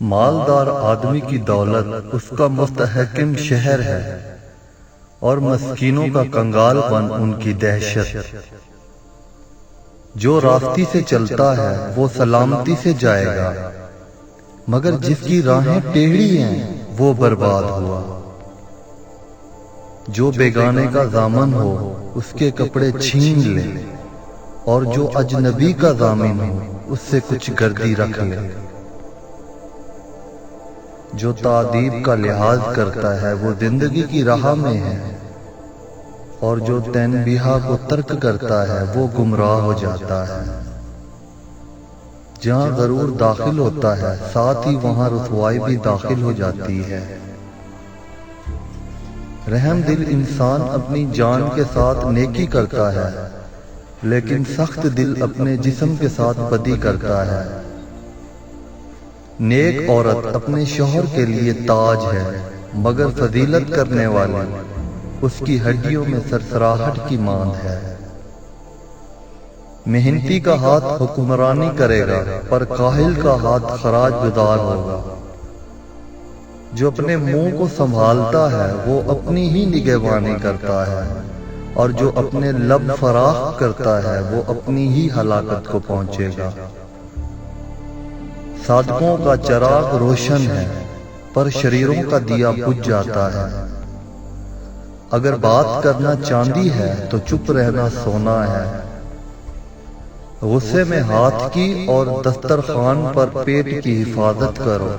مالدار آدمی کی دولت اس کا مستحکم شہر ہے، اور مسکینوں کا کنگال پن ان کی دہشت۔ جو راستی سے چلتا ہے وہ سلامتی سے جائے گا، مگر جس کی راہیں ٹیڑھی ہیں وہ برباد ہوا۔ جو بیگانے کا ضامن ہو اس کے کپڑے چھین لے، اور جو اجنبی کا ضامن ہو اس سے کچھ گردی رکھ لے۔ جو تعدیب کا لحاظ کرتا ہے وہ زندگی کی راہ میں ہے، اور جو تنبیہ کو ترک کرتا ہے وہ گمراہ ہو جاتا ہے۔ جہاں غرور داخل ہوتا ہے ساتھ ہی وہاں رسوائی بھی داخل ہو جاتی ہے۔ رحم دل انسان اپنی جان کے ساتھ نیکی کرتا ہے، لیکن سخت دل اپنے جسم کے ساتھ بدی کرتا ہے۔ نیک عورت اپنے شوہر کے لیے تاج ہے، مگر فضیلت کرنے والی اس کی ہڈیوں میں سرسراہٹ کی ماند ہے۔ محنتی کا ہاتھ حکمرانی کرے گا، پر کاہل کا ہاتھ خراج گزار ہوگا۔ جو اپنے منہ کو سنبھالتا ہے وہ اپنی ہی نگہبانی کرتا ہے، اور جو اپنے لب فراخ کرتا ہے وہ اپنی ہی ہلاکت کو پہنچے گا۔ صادقوں کا چراغ روشن ہے، پر شریروں کا دیا بجھ جاتا ہے۔ اگر بات کرنا چاندی ہے تو چپ رہنا سونا ہے۔ غصے میں ہاتھ کی اور دسترخوان پر پیٹ کی حفاظت کرو۔